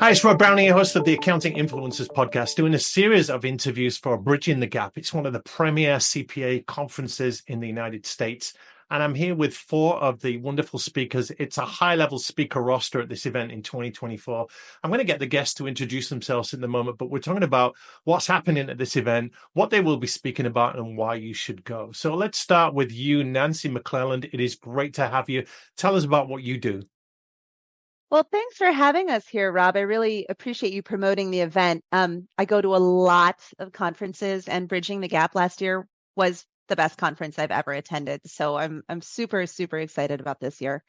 Hi, it's Rob Browning, host of the Accounting Influencers podcast, doing a series of interviews for Bridging the Gap. It's one of the premier CPA conferences in the United States. And I'm here with four of the wonderful speakers. It's a high-level speaker roster at this event in 2024. I'm going to get the guests to introduce themselves in the moment, but we're talking about what's happening at this event, what they will be speaking about, and why you should go. So let's start with you, Nancy McClelland. It is great to have you. Tell us about what you do. Well, thanks for having us here, Rob. I really appreciate you promoting the event. I go to a lot of conferences, and Bridging the Gap last year was the best conference I've ever attended. So I'm super excited about this year.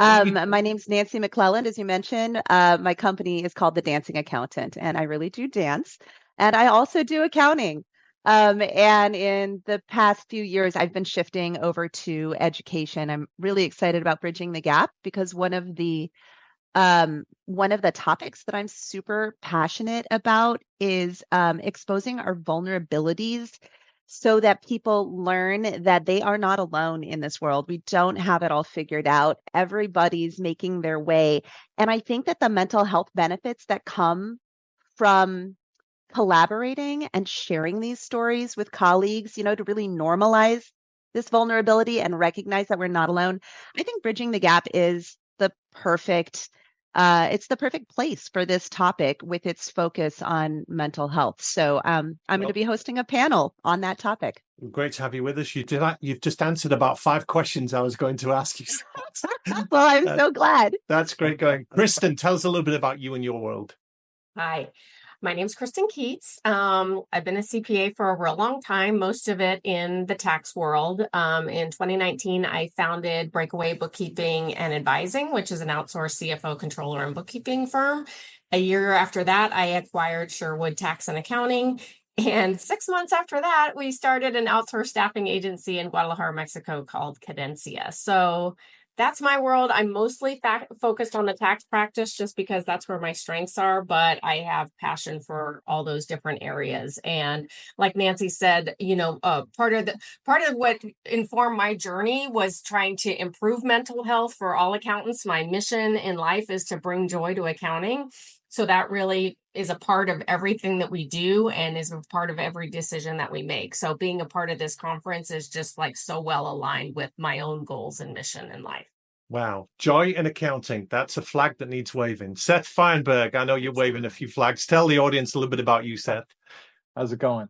My name's Nancy McClelland, as you mentioned. My company is called The Dancing Accountant, and I really do dance. And I also do accounting. And in the past few years, I've been shifting over to education. I'm really excited about Bridging the Gap because one of the topics that I'm super passionate about is exposing our vulnerabilities so that people learn that they are not alone in this world. We don't have it all figured out. Everybody's making their way. And I think that the mental health benefits that come from collaborating and sharing these stories with colleagues, to really normalize this vulnerability and recognize that we're not alone. I think Bridging the Gap is it's the perfect place for this topic with its focus on mental health. So I'm going to be hosting a panel on that topic. Great to have you with us. You've just answered about 5 questions I was going to ask you. Well, I'm so glad. That's great going. Kristen, tell us a little bit about you and your world. Hi, my name's Kristen Keats. I've been a CPA for a real long time, most of it in the tax world. In 2019, I founded Breakaway Bookkeeping and Advising, which is an outsourced CFO, controller, and bookkeeping firm. A year after that, I acquired Sherwood Tax and Accounting. And 6 months after that, we started an outsourced staffing agency in Guadalajara, Mexico called Cadencia. So that's my world. I'm mostly focused on the tax practice just because that's where my strengths are, but I have passion for all those different areas. And like Nancy said, part of what informed my journey was trying to improve mental health for all accountants. My mission in life is to bring joy to accounting. So that really is a part of everything that we do and is a part of every decision that we make. So being a part of this conference is just like so well aligned with my own goals and mission in life. Wow. Joy in accounting. That's a flag that needs waving. Seth Feinberg, I know you're waving a few flags. Tell the audience a little bit about you, Seth. How's it going?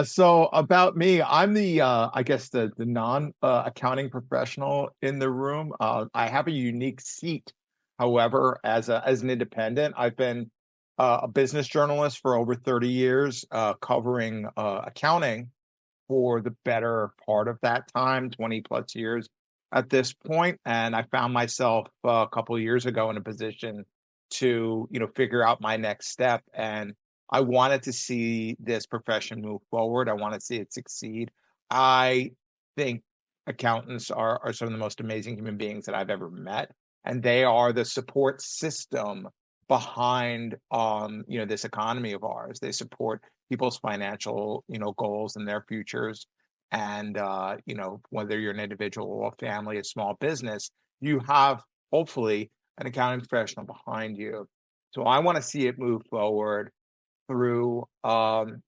So about me, I'm the I guess the non accounting professional in the room. I have a unique seat, however, as an independent. I've been a business journalist for over 30 years, covering accounting for the better part of that time, 20 plus years at this point. And I found myself a couple of years ago in a position to, figure out my next step. And I wanted to see this profession move forward. I want to see it succeed. I think accountants are some of the most amazing human beings that I've ever met. And they are the support system behind this economy of ours. They support people's financial goals and their futures. And whether you're an individual or a family, a small business, you have hopefully an accounting professional behind you. So I want to see it move forward through the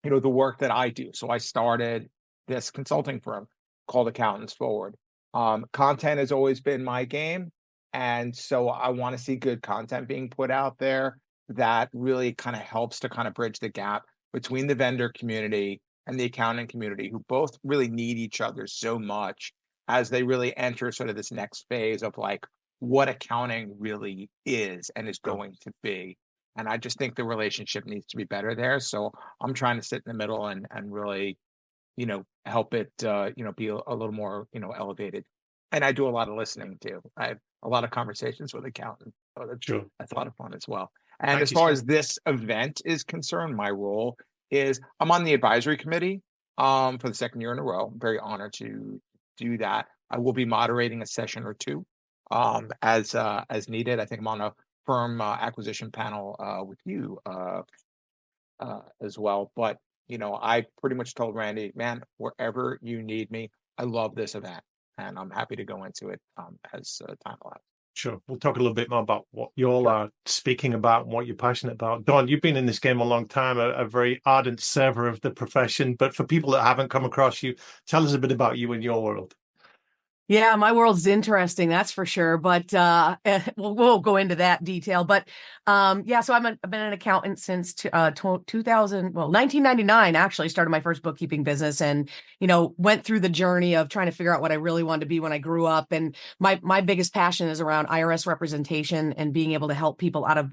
work that I do. So I started this consulting firm called Accountants Forward. Content has always been my game. And so I want to see good content being put out there that really kind of helps to kind of bridge the gap between the vendor community and the accounting community, who both really need each other so much as they really enter sort of this next phase of like what accounting really is and is going to be. And I just think the relationship needs to be better there. So I'm trying to sit in the middle and really, help it, be a little more, elevated. And I do a lot of listening too. I have a lot of conversations with accountants. So that's a lot of fun as well. And as far as this event is concerned, my role is I'm on the advisory committee for the second year in a row. I'm very honored to do that. I will be moderating a session or two as needed. I think I'm on a firm acquisition panel with you as well. But I pretty much told Randy, man, wherever you need me, I love this event, and I'm happy to go into it as time allows. Sure. We'll talk a little bit more about what you all are speaking about and what you're passionate about. Dawn, you've been in this game a long time, a very ardent server of the profession. But for people that haven't come across you, tell us a bit about you and your world. Yeah, my world's interesting, that's for sure. But we'll go into that detail. But yeah, so I've been an accountant since 1999. Actually, started my first bookkeeping business, and went through the journey of trying to figure out what I really wanted to be when I grew up. And my biggest passion is around IRS representation and being able to help people out of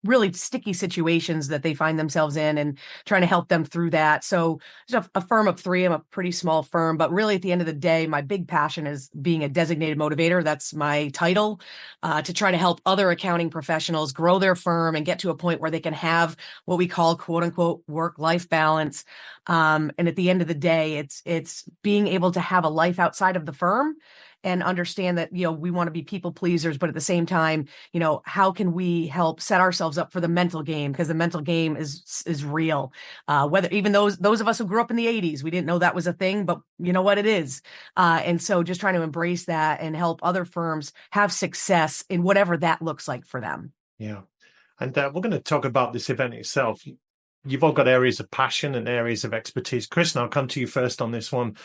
really sticky situations that they find themselves in, and trying to help them through that. So there's a firm of three. I'm a pretty small firm, but really at the end of the day, my big passion is being a designated motivator. That's my title, to try to help other accounting professionals grow their firm and get to a point where they can have what we call quote unquote work-life balance. And at the end of the day, it's being able to have a life outside of the firm and understand that, we want to be people pleasers, but at the same time, how can we help set ourselves up for the mental game? Because the mental game is real. Whether even those of us who grew up in the 80s, we didn't know that was a thing, but you know what it is. And so just trying to embrace that and help other firms have success in whatever that looks like for them. Yeah. And we're going to talk about this event itself. You've all got areas of passion and areas of expertise. Kristen, I'll come to you first on this one.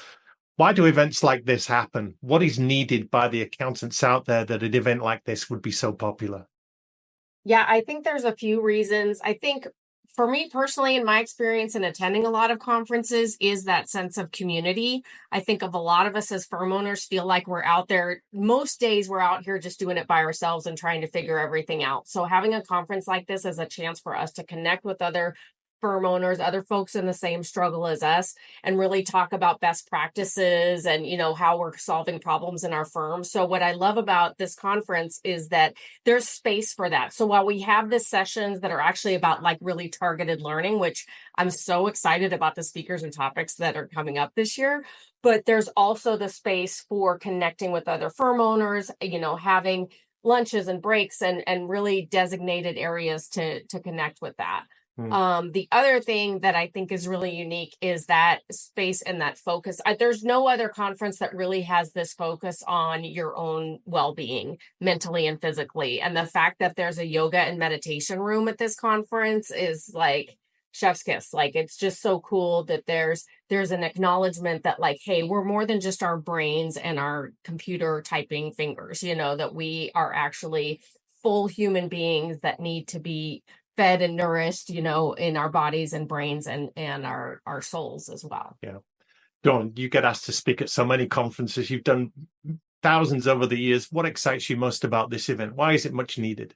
Why do events like this happen? What is needed by the accountants out there that an event like this would be so popular? Yeah, I think there's a few reasons. I think for me personally, in my experience in attending a lot of conferences, is that sense of community. I think of a lot of us as firm owners feel like we're out there. Most days we're out here just doing it by ourselves and trying to figure everything out. So having a conference like this is a chance for us to connect with other firm owners, other folks in the same struggle as us, and really talk about best practices and, how we're solving problems in our firm. So what I love about this conference is that there's space for that. So while we have the sessions that are actually about like really targeted learning, which I'm so excited about the speakers and topics that are coming up this year, but there's also the space for connecting with other firm owners, having lunches and breaks and really designated areas to connect with that. The other thing that I think is really unique is that space and that focus. There's no other conference that really has this focus on your own well-being, mentally and physically. And the fact that there's a yoga and meditation room at this conference is like chef's kiss. Like, it's just so cool that there's an acknowledgement that like, hey, we're more than just our brains and our computer typing fingers, that we are actually full human beings that need to be fed and nourished, in our bodies and brains and our souls as well. Yeah. Dawn, you get asked to speak at so many conferences. You've done thousands over the years. What excites you most about this event? Why is it much needed?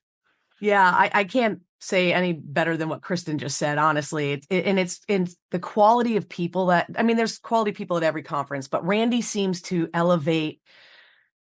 Yeah, I can't say any better than what Kristen just said, honestly. It's the quality of people there's quality people at every conference, but Randy seems to elevate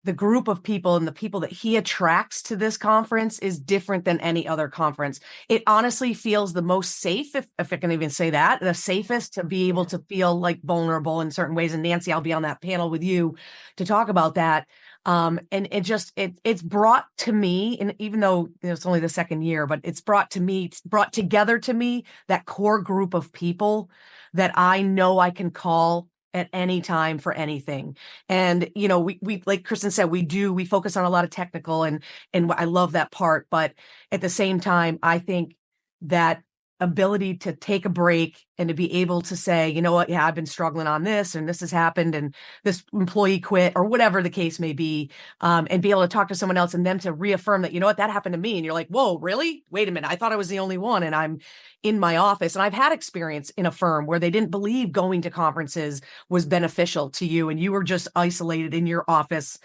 the group of people, and the people that he attracts to this conference is different than any other conference. It honestly feels the most safe, if I can even say that, the safest to be able to feel like vulnerable in certain ways. And Nancy, I'll be on that panel with you to talk about that. And it's brought to me, and even though it's only the second year, but it's brought together to me that core group of people that I know I can call at any time for anything. And, we like Kristen said, we focus on a lot of technical and I love that part. But at the same time, I think that ability to take a break and to be able to say, you know what, yeah, I've been struggling on this and this has happened and this employee quit or whatever the case may be, and be able to talk to someone else and them to reaffirm that, you know what, that happened to me. And you're like, whoa, really? Wait a minute. I thought I was the only one. And I'm in my office. And I've had experience in a firm where they didn't believe going to conferences was beneficial to you. And you were just isolated in your office,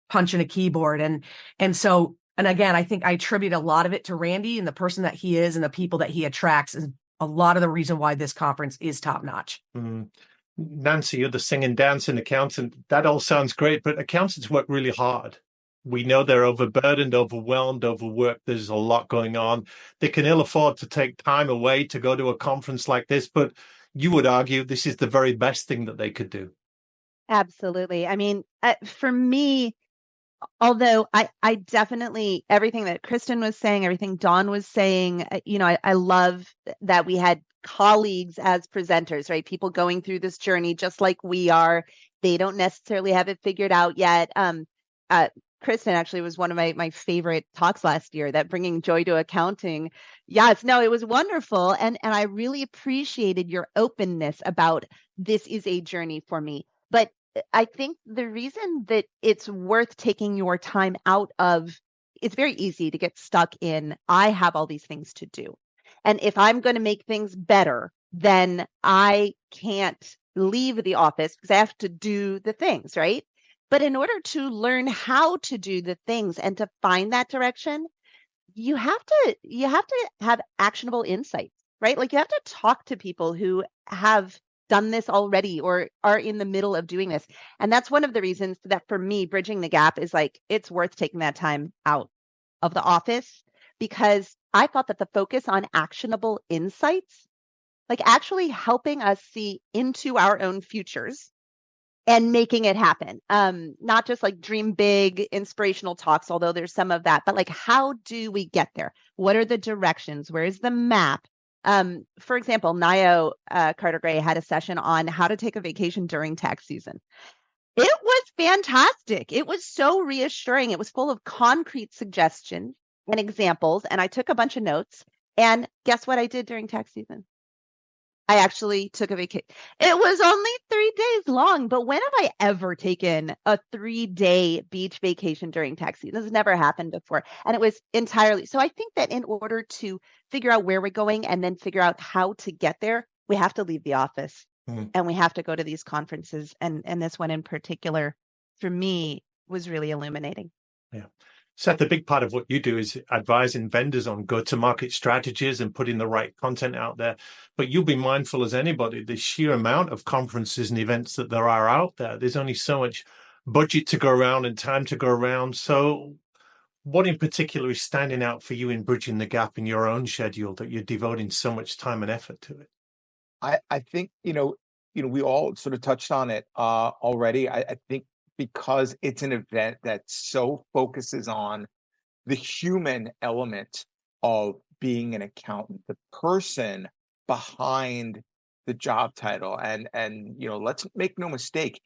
punching a keyboard. And again, I think I attribute a lot of it to Randy and the person that he is and the people that he attracts is a lot of the reason why this conference is top notch. Nancy, you're the singing, dancing accountant. That all sounds great, but accountants work really hard. We know they're overburdened, overwhelmed, overworked. There's a lot going on. They can ill afford to take time away to go to a conference like this, but you would argue this is the very best thing that they could do. Absolutely. I mean, for me, although I definitely, everything that Kristen was saying, everything Dawn was saying, I love that we had colleagues as presenters, right? People going through this journey just like we are. They don't necessarily have it figured out yet. Kristen actually was one of my favorite talks last year, that bringing joy to accounting. Yes, no, it was wonderful. And I really appreciated your openness about this is a journey for me. But I think the reason that it's worth taking your time out of, it's very easy to get stuck in, I have all these things to do. And if I'm going to make things better, then I can't leave the office because I have to do the things, right? But in order to learn how to do the things and to find that direction, you have to have actionable insights, right? Like you have to talk to people who have done this already or are in the middle of doing this. And that's one of the reasons that for me, bridging the gap is like, it's worth taking that time out of the office, because I thought that the focus on actionable insights, like actually helping us see into our own futures and making it happen. Not just like dream big inspirational talks, although there's some of that, but like, how do we get there? What are the directions? Where is the map? For example, Nio Carter Gray had a session on how to take a vacation during tax season. It was fantastic. It was so reassuring. It was full of concrete suggestions and examples. And I took a bunch of notes. And guess what I did during tax season? I actually took a vacation. It was only 3 days long, but when have I ever taken a 3-day beach vacation during tax season? This has never happened before. And it was entirely. So I think that in order to figure out where we're going and then figure out how to get there, we have to leave the office and we have to go to these conferences. And this one in particular, for me, was really illuminating. Yeah. Seth, a big part of what you do is advising vendors on go-to-market strategies and putting the right content out there. But you'll be mindful as anybody, the sheer amount of conferences and events that there are out there. There's only so much budget to go around and time to go around. So what in particular is standing out for you in bridging the gap in your own schedule that you're devoting so much time and effort to it? I think, we all sort of touched on it already. I think because it's an event that so focuses on the human element of being an accountant, the person behind the job title. And let's make no mistake,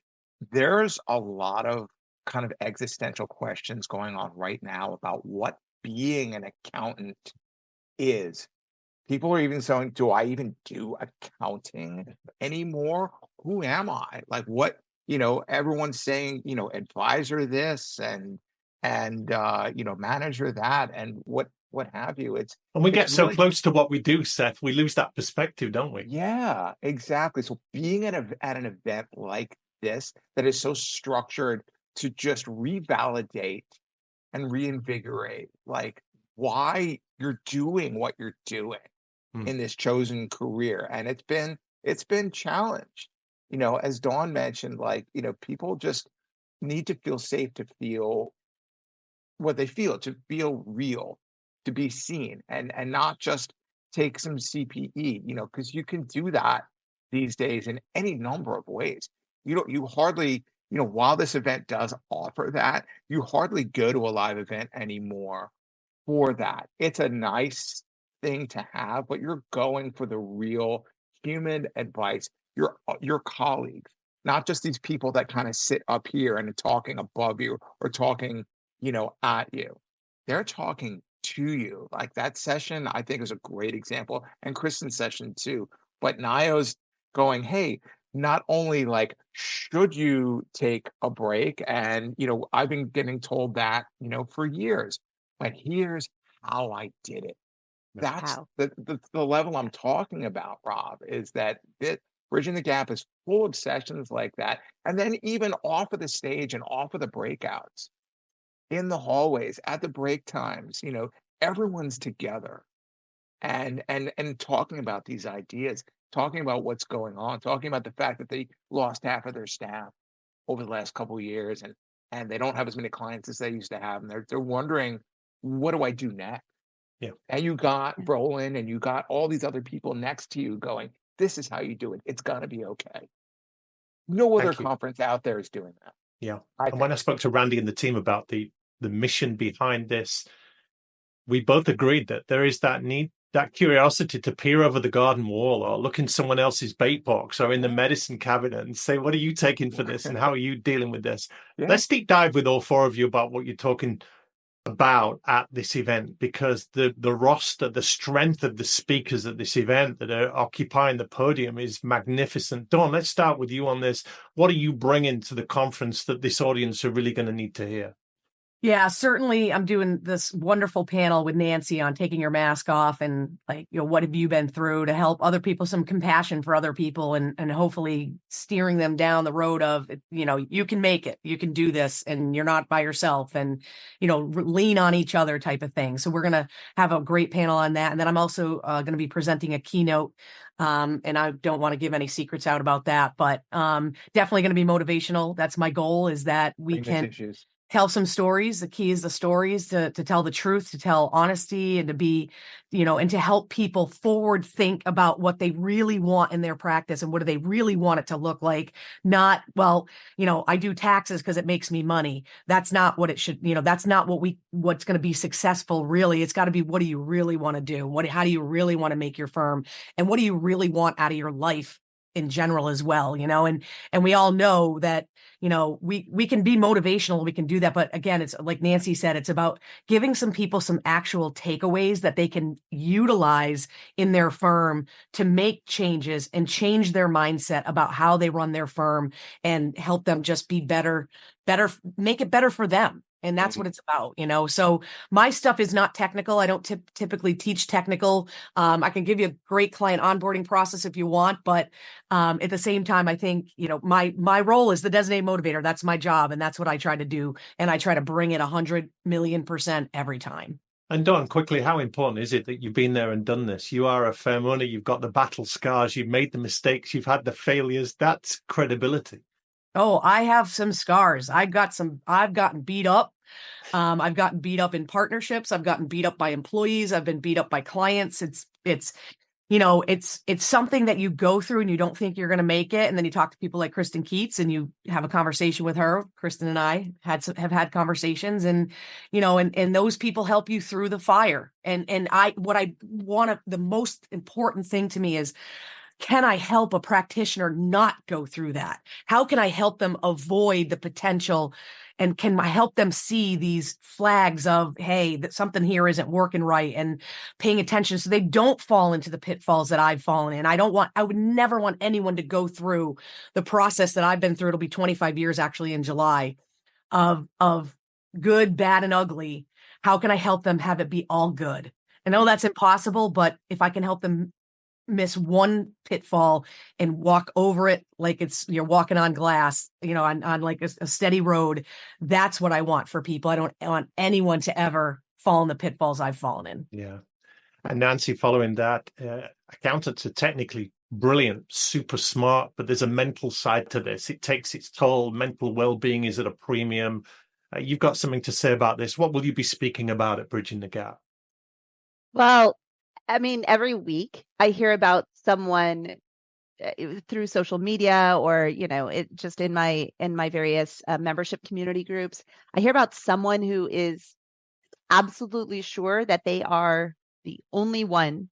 there's a lot of kind of existential questions going on right now about what being an accountant is. People are even saying, do I even do accounting anymore? Who am I? Like what, everyone's saying, advisor this and manager that and what have you. And we get it's so really close to what we do, Seth, we lose that perspective, don't we? Yeah, exactly. So being at an event like this that is so structured to just revalidate and reinvigorate like why you're doing what you're doing in this chosen career. And it's been challenged. As Dawn mentioned, like, people just need to feel safe to feel what they feel, to feel real, to be seen, and not just take some CPE, because you can do that these days in any number of ways. You hardly, while this event does offer that, you hardly go to a live event anymore for that. It's a nice thing to have, but you're going for the real human advice, your colleagues, not just these people that kind of sit up here and are talking above you or talking, at you. They're talking to you. Like that session, I think is a great example, and Kristen's session too. But Nio's going, hey, not only like should you take a break, and I've been getting told that, for years, but here's how I did it. That's Wow. the level I'm talking about, Rob, is that Bridging the Gap is full of sessions like that. And then even off of the stage and off of the breakouts, in the hallways, at the break times, everyone's together and talking about these ideas, talking about what's going on, talking about the fact that they lost half of their staff over the last couple of years and they don't have as many clients as they used to have. And they're wondering, what do I do next? Yeah. And you got Brolin and you got all these other people next to you going, this is how you do it. It's gonna be okay. No other Thank you. conference out there is doing that. Yeah. And when I spoke to Randy and the team about the mission behind this, we both agreed that there is that need that curiosity to peer over the garden wall or look in someone else's bait box or in the medicine cabinet and say, what are you taking for this? And how are you dealing with this? Yeah. Let's deep dive with all four of you about what you're talking about at this event, because the roster, the strength of the speakers at this event that are occupying the podium is magnificent. Dawn, let's start with you on this. What are you bringing to the conference that this audience are really going to need to hear? Yeah, certainly I'm doing this wonderful panel with Nancy on taking your mask off and what have you been through to help other people, some compassion for other people and hopefully steering them down the road of, you can make it, you can do this and you're not by yourself and, lean on each other type of thing. So we're going to have a great panel on that. And then I'm also going to be presenting a keynote. And I don't want to give any secrets out about that, but definitely going to be motivational. That's my goal, is that we can tell some stories. The key is the stories, to tell the truth, to tell honesty, and to be, and to help people forward think about what they really want in their practice and what do they really want it to look like. Not, I do taxes because it makes me money. That's not what it should, that's not what's going to be successful. Really, it's got to be, what do you really want to do? How do you really want to make your firm? And what do you really want out of your life in general as well, and we all know that, we can be motivational, we can do that. But again, it's like Nancy said, it's about giving some people some actual takeaways that they can utilize in their firm to make changes and change their mindset about how they run their firm and help them just be better, make it better for them. And that's what it's about, So my stuff is not technical. I don't typically teach technical. I can give you a great client onboarding process if you want, but at the same time, I think, my role is the designated motivator. That's my job. And that's what I try to do. And I try to bring it 100,000,000% every time. And Dawn, quickly, how important is it that you've been there and done this? You are a firm owner. You've got the battle scars. You've made the mistakes. You've had the failures. That's credibility. Oh, I have some scars. I've gotten beat up. I've gotten beat up in partnerships. I've gotten beat up by employees. I've been beat up by clients. It's something that you go through and you don't think you're going to make it. And then you talk to people like Kristen Keats and you have a conversation with her. Kristen and I have had conversations and those people help you through the fire. The most important thing to me is, can I help a practitioner not go through that? How can I help them avoid the potential? And can I help them see these flags of, hey, that something here isn't working right, and paying attention so they don't fall into the pitfalls that I've fallen in? I would never want anyone to go through the process that I've been through. It'll be 25 years actually in July of good, bad, and ugly. How can I help them have it be all good? I know that's impossible, but if I can help them miss one pitfall and walk over it like you're walking on glass, on like a steady road, that's what I want for people. I don't want anyone to ever fall in the pitfalls I've fallen in. Yeah. And Nancy, following that, accountants are technically brilliant, super smart, but there's a mental side to this. It takes its toll. Mental well-being is at a premium. You've got something to say about this. What will you be speaking about at Bridging the Gap? Well, I mean, every week I hear about someone through social media or, it just in my various membership community groups. I hear about someone who is absolutely sure that they are the only one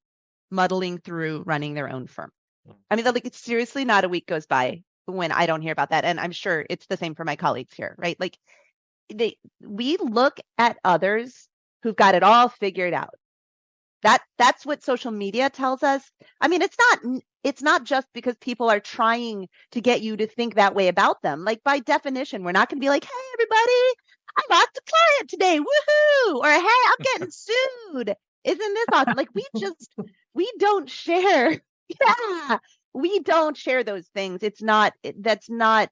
muddling through running their own firm. I mean, it's seriously not a week goes by when I don't hear about that. And I'm sure it's the same for my colleagues here, right? We look at others who've got it all figured out. That's what social media tells us. I mean, it's not just because people are trying to get you to think that way about them. Like, by definition, we're not going to be like, hey, everybody, I locked a client today. Woohoo! Or, hey, I'm getting sued. Isn't this awesome? Like, we don't share. Yeah, we don't share those things. That's not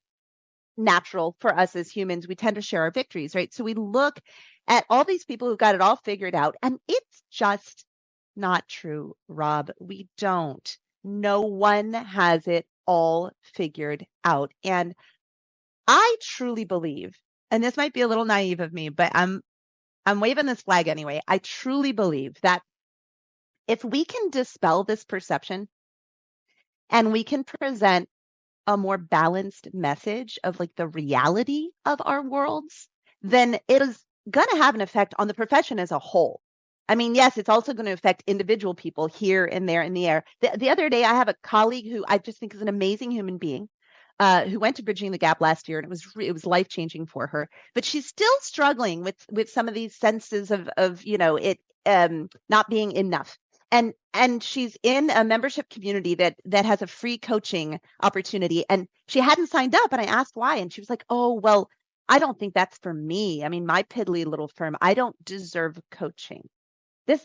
natural for us as humans. We tend to share our victories, right? So we look at all these people who've got it all figured out, and it's just not true, Rob. We don't. No one has it all figured out. And I truly believe, and this might be a little naive of me, but I'm waving this flag anyway. I truly believe that if we can dispel this perception and we can present a more balanced message of the reality of our worlds, then it is going to have an effect on the profession as a whole. I mean, yes, it's also going to affect individual people here and there in the air. The other day, I have a colleague who I just think is an amazing human being, who went to Bridging the Gap last year, and it was life changing for her. But she's still struggling with some of these senses of it not being enough. And she's in a membership community that has a free coaching opportunity, and she hadn't signed up. And I asked why, and she was like, "Oh, well, I don't think that's for me. I mean, my piddly little firm, I don't deserve coaching." This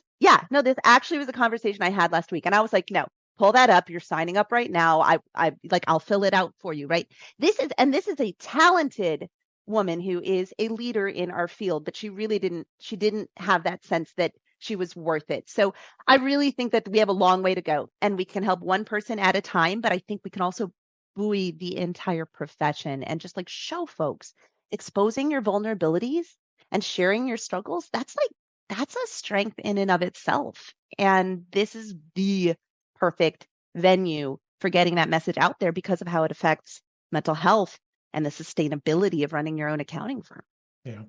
actually was a conversation I had last week. And I was like, no, pull that up. You're signing up right now. I'll fill it out for you. Right. This is a talented woman who is a leader in our field, but she didn't have that sense that she was worth it. So I really think that we have a long way to go, and we can help one person at a time. But I think we can also buoy the entire profession and just like show folks exposing your vulnerabilities and sharing your struggles. That's a strength in and of itself. And this is the perfect venue for getting that message out there because of how it affects mental health and the sustainability of running your own accounting firm. Yeah,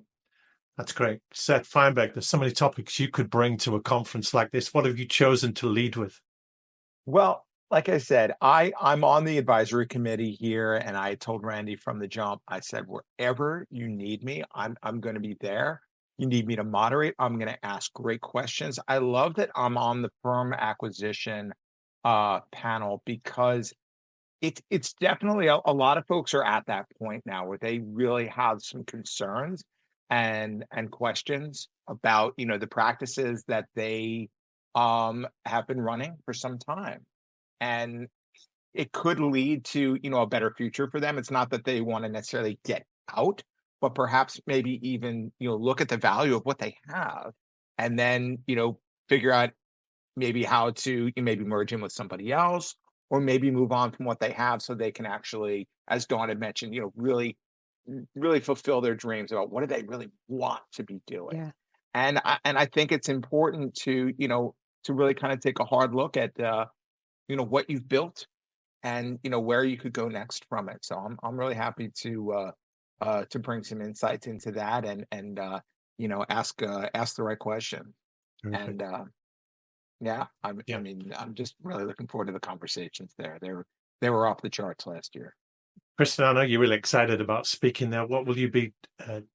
that's great. Seth Feinberg, there's so many topics you could bring to a conference like this. What have you chosen to lead with? Well, like I said, I'm on the advisory committee here, and I told Randy from the jump, I said, wherever you need me, I'm going to be there. You need me to moderate, I'm going to ask great questions. I love that I'm on the firm acquisition panel, because it's definitely a lot of folks are at that point now where they really have some concerns and questions about the practices that they have been running for some time, and it could lead to a better future for them. It's not that they want to necessarily get out, but perhaps maybe even look at the value of what they have, and then figure out maybe how to maybe merge in with somebody else, or maybe move on from what they have so they can actually, as Dawn had mentioned, really fulfill their dreams about what do they really want to be doing. Yeah. And I think it's important to to really kind of take a hard look at what you've built, and where you could go next from it. So I'm really happy to bring some insights into that, and ask the right question. Terrific. And I mean, I'm just really looking forward to the conversations there. They were off the charts last year. Kristen, I know you're really excited about speaking there. What will you be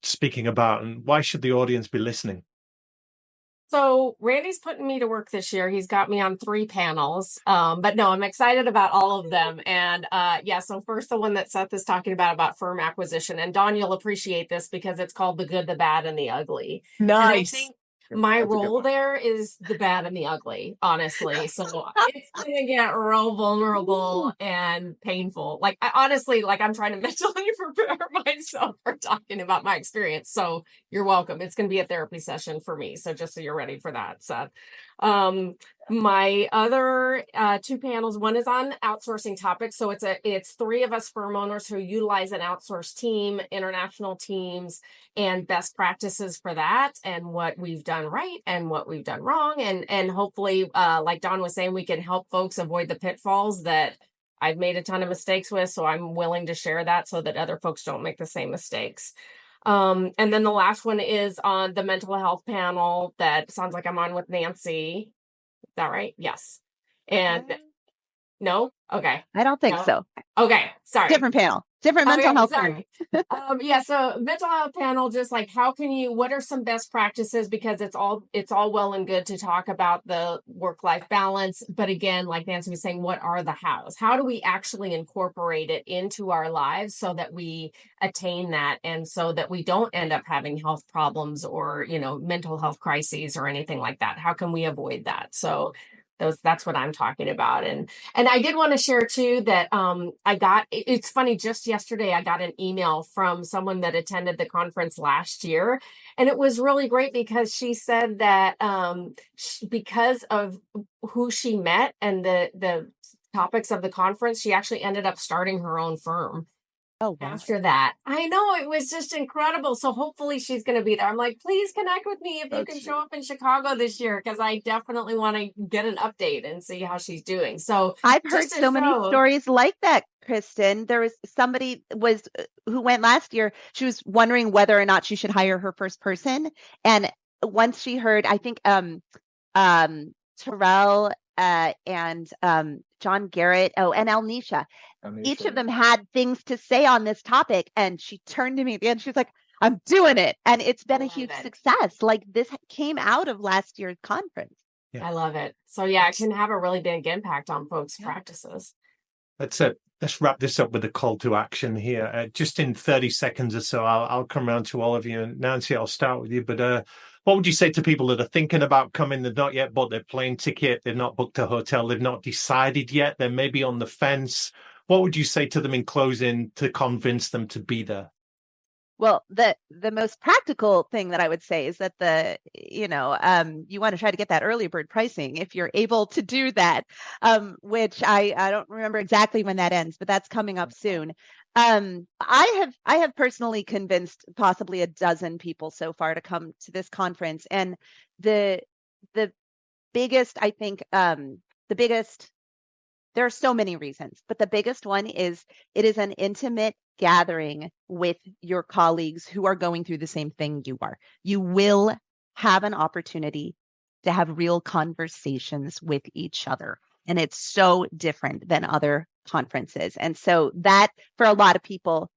speaking about, and why should the audience be listening? So Randy's putting me to work this year. He's got me on 3 panels, but no, I'm excited about all of them. And so first, the one that Seth is talking about firm acquisition. And Dawn, you'll appreciate this because it's called The Good, the Bad, and the Ugly. Nice. And I think my role there is the bad and the ugly, honestly. So it's going to get real vulnerable and painful. Like, I'm trying to mentally prepare myself for talking about my experience. So you're welcome. It's going to be a therapy session for me. So just so you're ready for that, Seth. My other 2 panels, one is on outsourcing topics. So it's 3 of us firm owners who utilize an outsourced team, international teams, and best practices for that, and what we've done right and what we've done wrong. And hopefully, like Dawn was saying, we can help folks avoid the pitfalls that I've made a ton of mistakes with. So I'm willing to share that so that other folks don't make the same mistakes. And then the last one is on the mental health panel that sounds like I'm on with Nancy. Is that right? Yes. And no? Okay. I don't think so. Okay. Sorry. Different panel. Different mental health. Sorry. So mental health panel, just like what are some best practices? Because it's all well and good to talk about the work-life balance. But again, like Nancy was saying, what are the hows? How do we actually incorporate it into our lives so that we attain that, and so that we don't end up having health problems or, mental health crises or anything like that? How can we avoid that? So that's what I'm talking about. And I did want to share too that it's funny, just yesterday I got an email from someone that attended the conference last year, and it was really great because she said that because of who she met and the topics of the conference, she actually ended up starting her own firm. Oh, wow. After that. I know, it was just incredible. So hopefully she's going to be there. I'm like, please connect with me if you can show up in Chicago this year, because I definitely want to get an update and see how she's doing. So I've heard so many stories like that, Kristen. There was somebody who went last year. She was wondering whether or not she should hire her first person. And once she heard, I think Terrell and John Garrett, and Alnisha, each of them had things to say on this topic, and she turned to me at the end. She was like, "I'm doing it," and it's been a huge success. Like, this came out of last year's conference. I love it. So yeah, it can have a really big impact on folks' practices. Let's wrap this up with a call to action here. Just in 30 seconds or so, I'll come around to all of you. And Nancy, I'll start with you. But what would you say to people that are thinking about coming? They've not yet bought their plane ticket. They've not booked a hotel. They've not decided yet. They're maybe on the fence. What would you say to them in closing to convince them to be there? Well, the most practical thing that I would say is that you want to try to get that early bird pricing if you're able to do that, which I don't remember exactly when that ends, but that's coming up soon. I have personally convinced possibly a dozen people so far to come to this conference, and the biggest, I think, there are so many reasons, but the biggest one is it is an intimate gathering with your colleagues who are going through the same thing you are. You will have an opportunity to have real conversations with each other. And it's so different than other conferences. And so that, for a lot of people,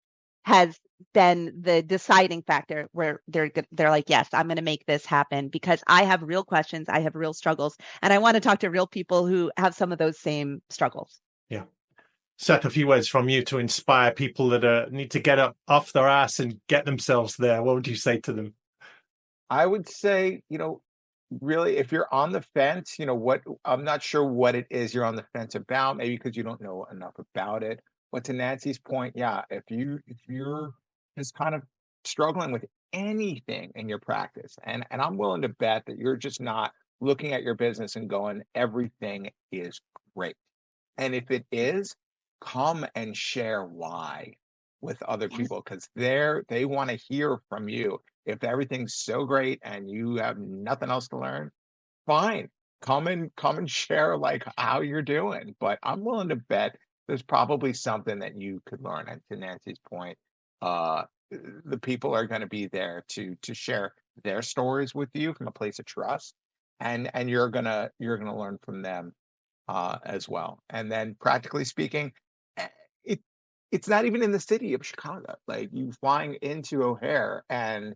has been the deciding factor where they're like, yes, I'm going to make this happen because I have real questions, I have real struggles, and I want to talk to real people who have some of those same struggles. Yeah. Seth, a few words from you to inspire people that need to get up off their ass and get themselves there. What would you say to them? I would say, really, if you're on the fence, I'm not sure what it is you're on the fence about, maybe because you don't know enough about it. But to Nancy's point, yeah, if you're just kind of struggling with anything in your practice, and I'm willing to bet that you're just not looking at your business and going, everything is great. And if it is, come and share why with other people, because they want to hear from you. If everything's so great and you have nothing else to learn, fine. Come and share like how you're doing. But I'm willing to bet there's probably something that you could learn. And to Nancy's point, the people are going to be there to share their stories with you from a place of trust, and you're gonna learn from them as well. And then, practically speaking, it's not even in the city of Chicago. Like, you flying into O'Hare and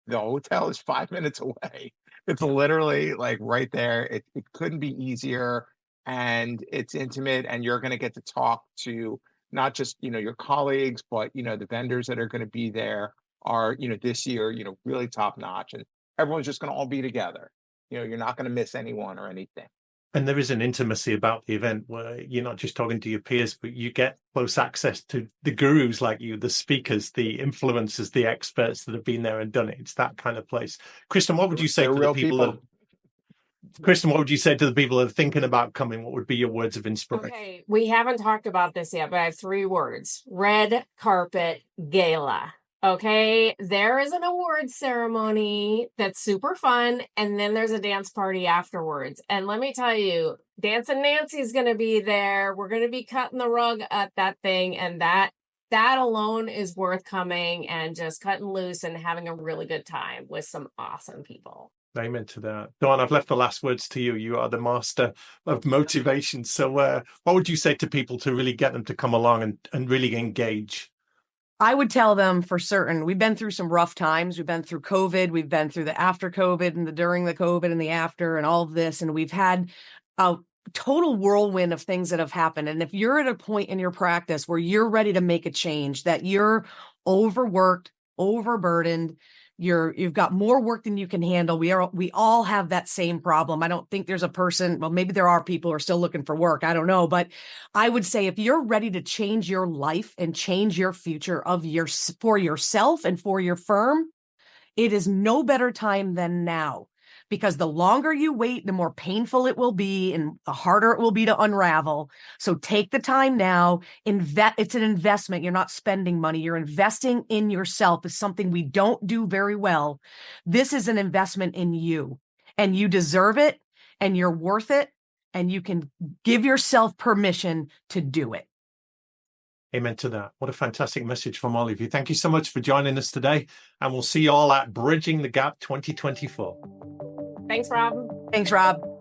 the hotel is 5 minutes away. It's literally like right there. It couldn't be easier, and it's intimate, and you're going to get to talk to not just, your colleagues, but, the vendors that are going to be there are, this year, really top notch, and everyone's just going to all be together. You're not going to miss anyone or anything. And there is an intimacy about the event where you're not just talking to your peers, but you get close access to the gurus like you, the speakers, the influencers, the experts that have been there and done it. It's that kind of place. Kristen, what would you say to the people? Kristen, what would you say to the people that are thinking about coming? What would be your words of inspiration? Okay, we haven't talked about this yet, but I have 3 words: red carpet gala. Okay, there is an awards ceremony that's super fun, and then there's a dance party afterwards. And let me tell you, Dancing Nancy's going to be there. We're going to be cutting the rug at that thing, and that alone is worth coming and just cutting loose and having a really good time with some awesome people. Amen to that. Dawn, I've left the last words to you. You are the master of motivation. So what would you say to people to really get them to come along and really engage? I would tell them for certain, we've been through some rough times. We've been through COVID. We've been through the after COVID and the during the COVID and the after and all of this. And we've had a total whirlwind of things that have happened. And if you're at a point in your practice where you're ready to make a change, that you're overworked, overburdened, you've got more work than you can handle. We all have that same problem. I don't think there's a person, well, maybe there are people who are still looking for work. I don't know. But I would say if you're ready to change your life and change your future for yourself and for your firm, it is no better time than now. Because the longer you wait, the more painful it will be and the harder it will be to unravel. So take the time now. It's an investment. You're not spending money. You're investing in yourself. It's something we don't do very well. This is an investment in you, and you deserve it, and you're worth it, and you can give yourself permission to do it. Amen to that. What a fantastic message from all of you. Thank you so much for joining us today. And we'll see you all at Bridging the Gap 2024. Thanks, Rob. Thanks, Rob.